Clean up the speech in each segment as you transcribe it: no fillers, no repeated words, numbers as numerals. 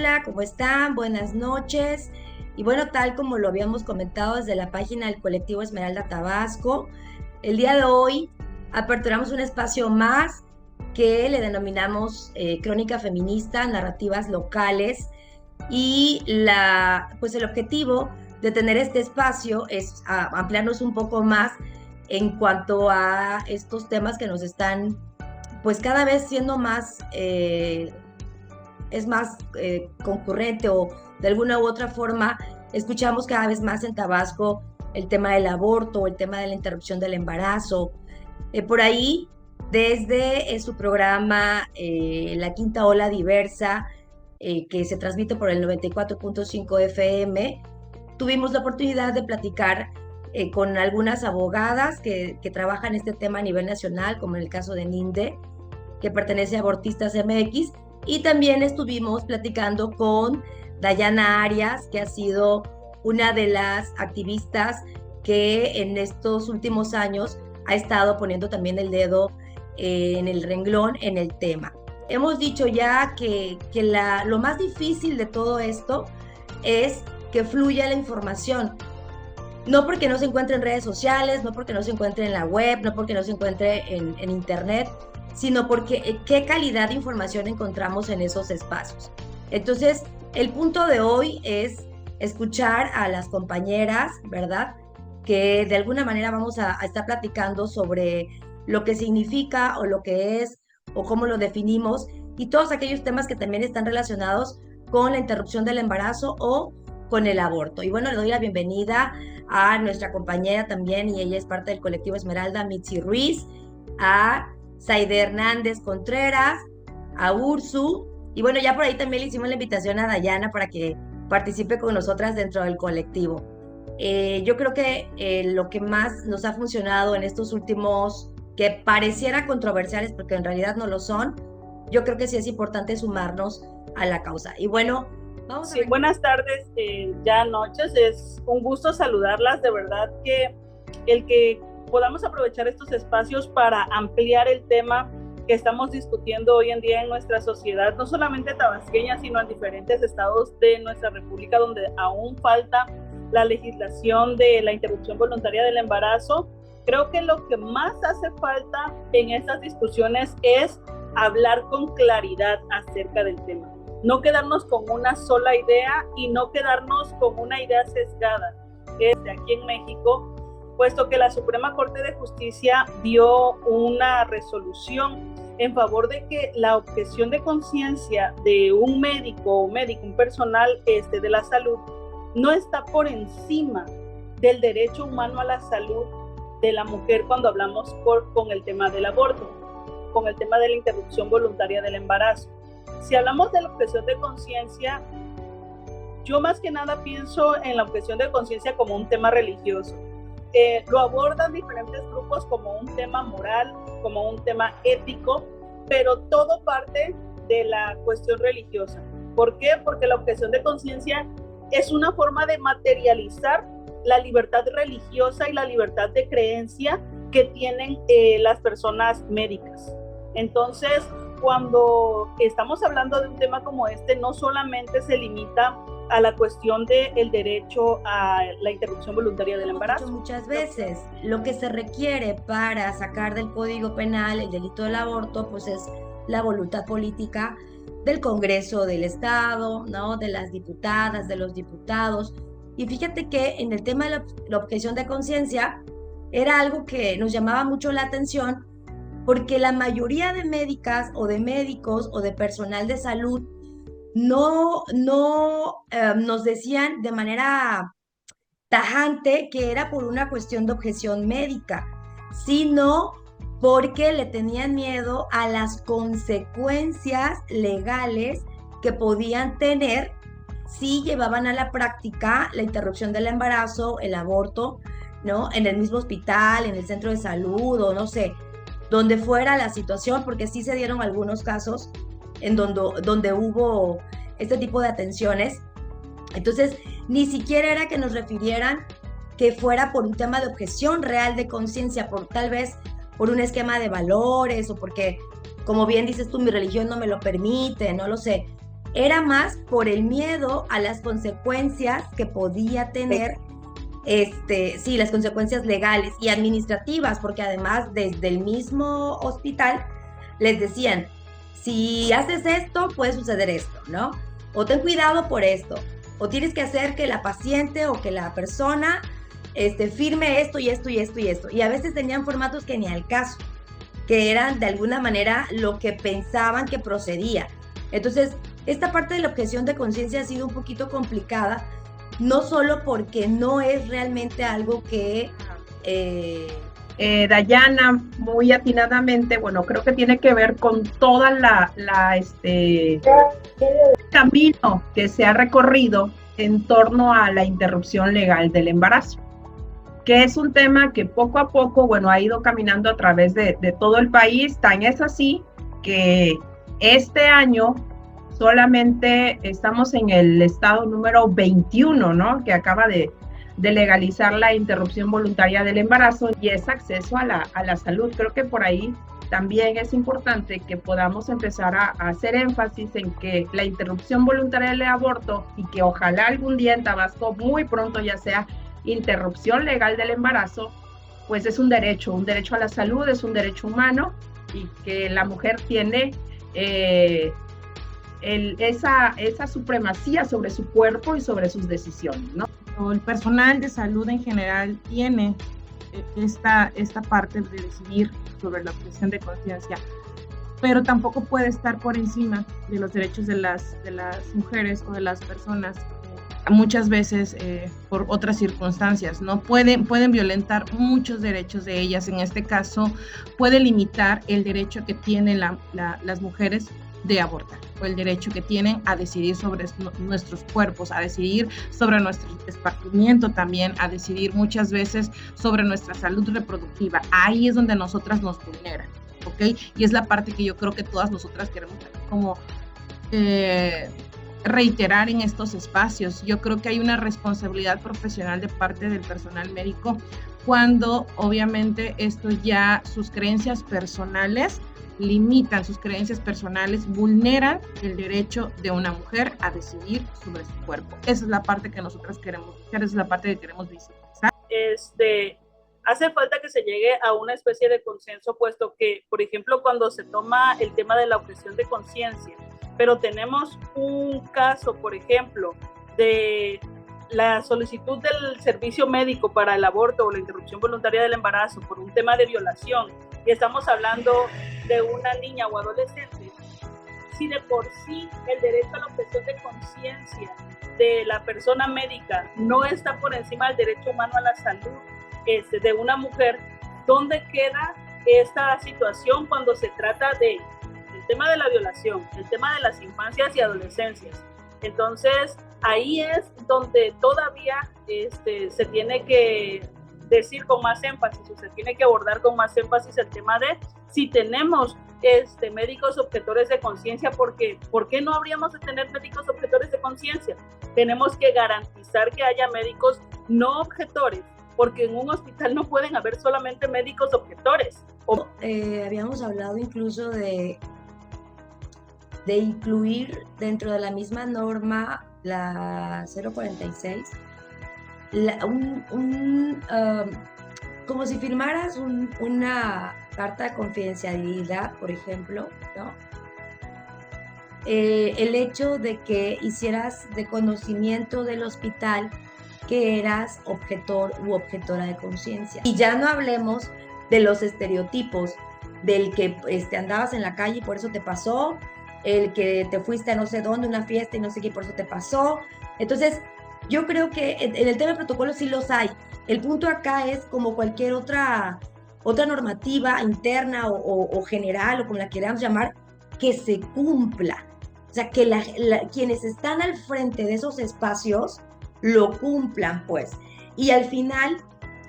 Hola, ¿cómo están? Buenas noches. Y bueno, tal como lo habíamos comentado desde la página del colectivo Esmeralda Tabasco, el día de hoy aperturamos un espacio más que le denominamos Crónica Feminista, Narrativas Locales. Y pues el objetivo de tener este espacio es ampliarnos un poco más en cuanto a estos temas que nos están pues cada vez siendo más es más concurrente, o de alguna u otra forma escuchamos cada vez más en Tabasco el tema del aborto, el tema de la interrupción del embarazo. Por ahí, desde su programa La Quinta Ola Diversa, que se transmite por el 94.5 FM, tuvimos la oportunidad de platicar con algunas abogadas que trabajan este tema a nivel nacional, como en el caso de NINDE, que pertenece a Abortistas MX, y también estuvimos platicando con Dayana Arias, que ha sido una de las activistas que en estos últimos años ha estado poniendo también el dedo en el renglón en el tema. Hemos dicho ya que lo más difícil de todo esto es que fluya la información. No porque no se encuentre en redes sociales, no porque no se encuentre en la web, no porque no se encuentre en internet, sino porque qué calidad de información encontramos en esos espacios. Entonces, el punto de hoy es escuchar a las compañeras, ¿verdad? Que de alguna manera vamos a estar platicando sobre lo que significa o lo que es o cómo lo definimos, y todos aquellos temas que también están relacionados con la interrupción del embarazo o con el aborto. Y bueno, le doy la bienvenida a nuestra compañera también, y ella es parte del colectivo Esmeralda, Mitzi Ruiz, a Saide Hernández Contreras, a Ursu, y bueno, ya por ahí también le hicimos la invitación a Dayana para que participe con nosotras dentro del colectivo. Yo creo que lo que más nos ha funcionado en estos últimos, que pareciera controversiales, porque en realidad no lo son, yo creo que sí es importante sumarnos a la causa. Y bueno, vamos Sí, buenas tardes, ya noches, es un gusto saludarlas, de verdad que el que podamos aprovechar estos espacios para ampliar el tema que estamos discutiendo hoy en día en nuestra sociedad, no solamente tabasqueña, sino en diferentes estados de nuestra república donde aún falta la legislación de la interrupción voluntaria del embarazo. Creo que lo que más hace falta en estas discusiones es hablar con claridad acerca del tema. No quedarnos con una sola idea y no quedarnos con una idea sesgada. Desde aquí en México, puesto que la Suprema Corte de Justicia dio una resolución en favor de que la objeción de conciencia de un médico o médico, un personal de la salud, no está por encima del derecho humano a la salud de la mujer cuando hablamos con el tema del aborto, con el tema de la interrupción voluntaria del embarazo. Si hablamos de la objeción de conciencia, yo más que nada pienso en la objeción de conciencia como un tema religioso. Lo abordan diferentes grupos como un tema moral, como un tema ético, pero todo parte de la cuestión religiosa. ¿Por qué? Porque la objeción de conciencia es una forma de materializar la libertad religiosa y la libertad de creencia que tienen las personas médicas. Entonces, cuando estamos hablando de un tema como este, no solamente se limita a la cuestión del derecho a la interrupción voluntaria del embarazo. Muchas veces lo que se requiere para sacar del Código Penal el delito del aborto, pues es la voluntad política del Congreso del Estado, ¿no? De las diputadas, de los diputados. Y fíjate que en el tema de la objeción de conciencia era algo que nos llamaba mucho la atención, porque la mayoría de médicas o de médicos o de personal de salud no nos decían de manera tajante que era por una cuestión de objeción médica, sino porque le tenían miedo a las consecuencias legales que podían tener si llevaban a la práctica la interrupción del embarazo, el aborto, ¿no? En el mismo hospital, en el centro de salud, o no sé, donde fuera la situación, porque sí se dieron algunos casos en donde hubo este tipo de atenciones. Entonces, ni siquiera era que nos refirieran que fuera por un tema de objeción real de conciencia, por tal vez por un esquema de valores, o porque, como bien dices tú, mi religión no me lo permite, no lo sé. era más por el miedo a las consecuencias que podía tener, sí, las consecuencias legales y administrativas, porque además desde el mismo hospital les decían, si haces esto, puede suceder esto, ¿no? O ten cuidado por esto, o tienes que hacer que la paciente o que la persona firme esto y esto y esto y esto. Y a veces tenían formatos que ni al caso, que eran de alguna manera lo que pensaban que procedía. Entonces, esta parte de la objeción de conciencia ha sido un poquito complicada, no solo porque no es realmente algo que... Dayana, muy atinadamente, bueno, creo que tiene que ver con toda camino que se ha recorrido en torno a la interrupción legal del embarazo, que es un tema que poco a poco, bueno, ha ido caminando a través de todo el país. Tan es así que este año solamente estamos en el estado número 21, ¿no? Que acaba de legalizar la interrupción voluntaria del embarazo y es acceso a la salud. Creo que por ahí también es importante que podamos empezar a hacer énfasis en que la interrupción voluntaria del aborto, y que ojalá algún día en Tabasco muy pronto ya sea interrupción legal del embarazo, pues es un derecho a la salud, es un derecho humano, y que la mujer tiene esa supremacía sobre su cuerpo y sobre sus decisiones, ¿no? El personal de salud en general tiene esta parte de decidir sobre la objeción de conciencia, pero tampoco puede estar por encima de los derechos de las mujeres o de las personas, muchas veces por otras circunstancias, ¿no? Pueden violentar muchos derechos de ellas. En este caso, puede limitar el derecho que tienen las mujeres de abortar, o el derecho que tienen a decidir sobre nuestros cuerpos, a decidir sobre nuestro esparcimiento también, a decidir muchas veces sobre nuestra salud reproductiva. Ahí es donde nosotras nos vulneran, ¿ok? Y es la parte que yo creo que todas nosotras queremos como reiterar en estos espacios. Yo creo que hay una responsabilidad profesional de parte del personal médico cuando obviamente esto ya, sus creencias personales limitan, sus creencias personales vulneran el derecho de una mujer a decidir sobre su cuerpo. Esa es la parte que nosotras queremos, esa es la parte que queremos visibilizar. Hace falta que se llegue a una especie de consenso, puesto que, por ejemplo, cuando se toma el tema de la objeción de conciencia, pero tenemos un caso, por ejemplo, de la solicitud del servicio médico para el aborto o la interrupción voluntaria del embarazo por un tema de violación, y estamos hablando de una niña o adolescente, si de por sí el derecho a la objeción de conciencia de la persona médica no está por encima del derecho humano a la salud de una mujer, ¿dónde queda esta situación cuando se trata del tema de la violación, el tema de las infancias y adolescencias? Entonces, ahí es donde todavía se tiene que decir con más énfasis, o se tiene que abordar con más énfasis el tema de si tenemos médicos objetores de conciencia, porque ¿por qué no habríamos de tener médicos objetores de conciencia? Tenemos que garantizar que haya médicos no objetores, porque en un hospital no pueden haber solamente médicos objetores. Habíamos hablado incluso de incluir dentro de la misma norma, la 046, como si firmaras una carta de confidencialidad, por ejemplo, ¿no? El hecho de que hicieras de conocimiento del hospital que eras objetor u objetora de conciencia. Y ya no hablemos de los estereotipos del que andabas en la calle y por eso te pasó, el que te fuiste a no sé dónde, una fiesta y no sé qué, por eso te pasó. Entonces, yo creo que en el tema de protocolos sí los hay. El punto acá es como cualquier otra normativa interna o general, o como la queramos llamar, que se cumpla. O sea, que quienes están al frente de esos espacios lo cumplan, pues. Y al final,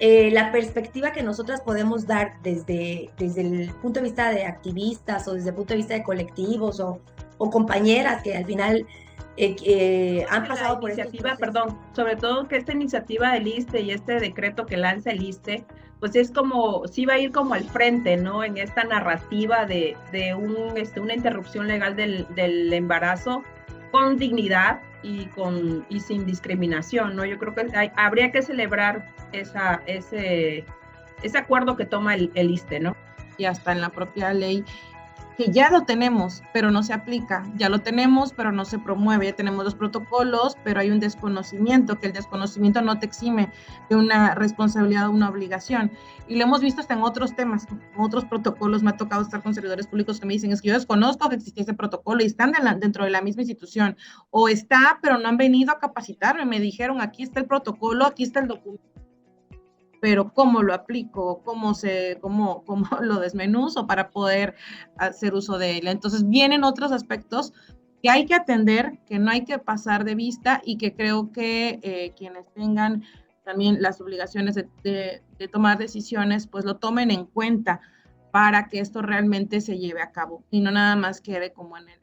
la perspectiva que nosotras podemos dar desde el punto de vista de activistas, o desde el punto de vista de colectivos, o compañeras que al final han pasado por iniciativa, perdón, sobre todo que esta iniciativa del ISSSTE y este decreto que lanza el ISSSTE, pues es como, sí va a ir como al frente, ¿no? En esta narrativa de una interrupción legal del embarazo, con dignidad y sin discriminación, ¿no? Yo creo que habría que celebrar ese acuerdo que toma el ISSSTE, ¿no? Y hasta en la propia ley, que ya lo tenemos, pero no se aplica, ya lo tenemos, pero no se promueve, ya tenemos los protocolos, pero hay un desconocimiento, que el desconocimiento no te exime de una responsabilidad o una obligación. Y lo hemos visto hasta en otros temas, en otros protocolos. Me ha tocado estar con servidores públicos que me dicen, es que yo desconozco que existía ese protocolo y están dentro de la misma institución, o está, pero no han venido a capacitarme, me dijeron, aquí está el protocolo, aquí está el documento, pero cómo lo aplico, cómo lo desmenuzo para poder hacer uso de él. Entonces vienen otros aspectos que hay que atender, que no hay que pasar de vista, y que creo que quienes tengan también las obligaciones de tomar decisiones, pues lo tomen en cuenta para que esto realmente se lleve a cabo y no nada más quede como en el